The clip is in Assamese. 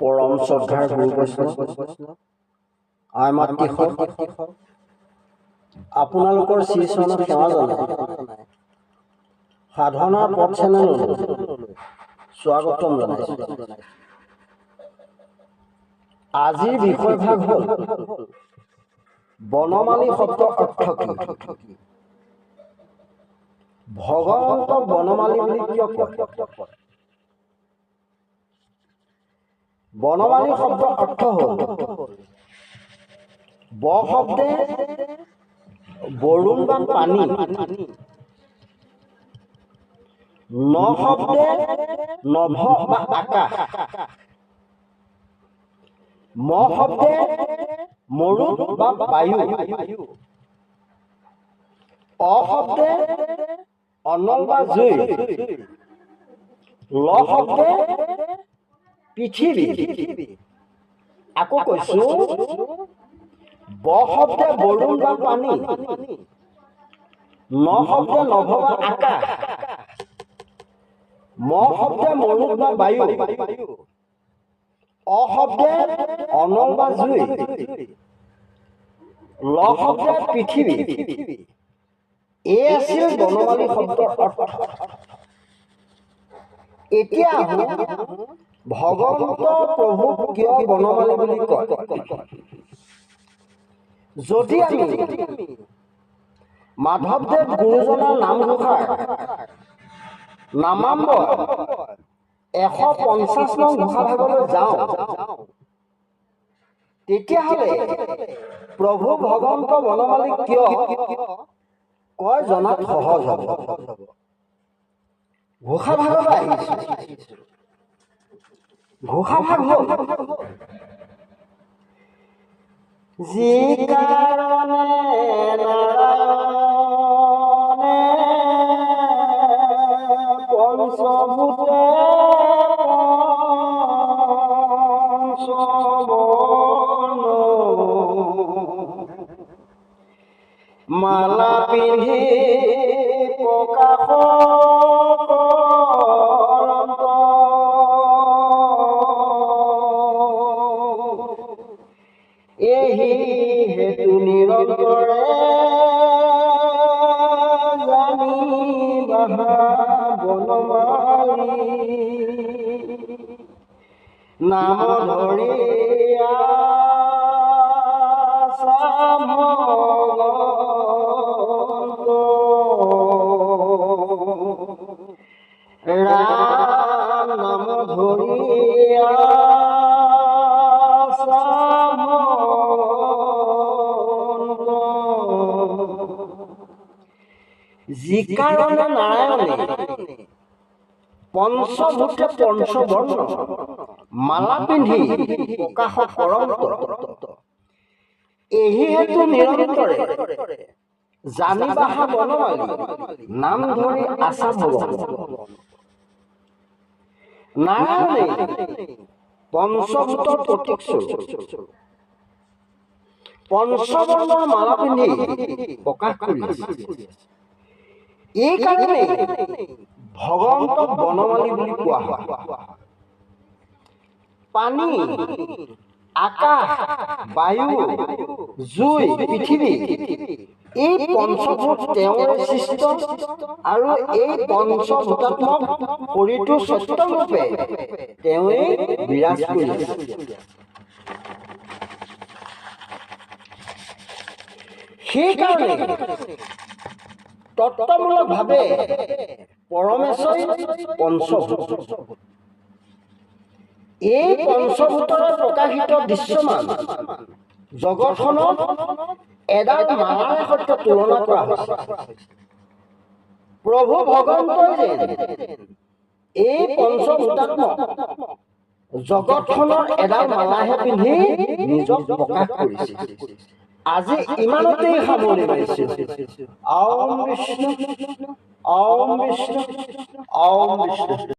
পৰম শ্ৰদ্ধাৰ গুৰু বৈষ্ণৱ আই মাতৃসক আপোনালোকৰ শ্ৰীচৰণত সেৱা জনাই সাধনাৰ পথ চেনেললৈ স্বাগতম জনাইছোঁ। আজিৰ বিষয়ভাগ হ'ল বনমালী শব্দৰ অৰ্থ কি? ভগৱন্তক বনমালী বুলি কিয় কয়? বনমালী শব্দৰ অৰ্থ হ'ল ব শব্দে বৰুণ বা পানী, ন শব্দে নভ বা আকাশ, ম শব্দে মৰুত বা বায়ু, অ শব্দে অনল বা জুই, ল শব্দে পৃথিৱী। আকৌ কৈছো, ব শব্দে বৰুণ বা পানী, ন শব্দে নভ বা আকাশ, ম শব্দে মৰুত বা বায়ু, অ শব্দে অনল বা জুই, ল শব্দে পৃথিৱী। এই আছিল বনমালী শব্দৰ অৰ্থ। এতিয়া ভগৱন্ত প্ৰভুক কিয় বনমালী বুলি কয়? যদি আমি মাধৱদেৱ গুৰুজনাৰ নামঘোষাৰ নামাম্বৰ 150 নং ঘোষাভাগলৈ যাওঁ, তেতিয়াহ'লে প্ৰভু ভগৱন্ত বনমালী কিয় কয় জনাত সহজ হ'ব। ঘোষাভাগলৈ আহিছোঁ। ঘোষাভাগ হ'ল যি কাৰণে নাৰায়ণে পঞ্চভূতে পঞ্চবৰ্ণ মালা পিন্ধি প্ৰকাশ এহি হেতু নিৰন্তৰে জানিবা বনমালী নাম ধৰিয়া ৰাম নাম ধৰিয়া যি কাৰণে নাৰায়ণে পঞ্চভূতে পঞ্চবৰ্ণ মালা পিন্ধি প্ৰকাশ কৰন্ত এহি হেতু নিৰন্তৰে জানিবা বনমালী নাম ধৰি আছা ভগৱান। নাৰায়ণে পঞ্চভূতৰ প্ৰতীক স্বৰূপ পঞ্চবৰ্ণৰ মালা পিন্ধি প্ৰকাশ কৰি আছে। এই কাৰণে ভগৱন্তক বনমালী বুলি কোৱা হয়। পানী, আকাশ, বায়ু, জুই, পৃথিৱী এই পঞ্চভূত তেওঁৰে সৃষ্ট আৰু এই পঞ্চভূতাত্মক শৰীৰটো স্বচ্ছৰূপে তেওঁৱে বিৰাজ কৰি আছে। সেইকাৰণে তত্ত্বমূলকভাৱে পৰমেশ্বৰী পঞ্চভূত। এই পঞ্চভূতৰে প্ৰকাশিত দৃশ্যমান জগতখনক এডাল মালাৰে সৈতে তুলনা কৰা হৈছে। প্ৰভু ভগৱন্তই যেন এই পঞ্চভূতাত্মক জগতখনৰ এডাল মালাহে পিন্ধি নিজক প্ৰকাশ কৰিছে। আজি ইমানতেই সামৰণি মাৰিছোঁ। ওম বিষ্ণু, ওম বিষ্ণু, ওম বিষ্ণু।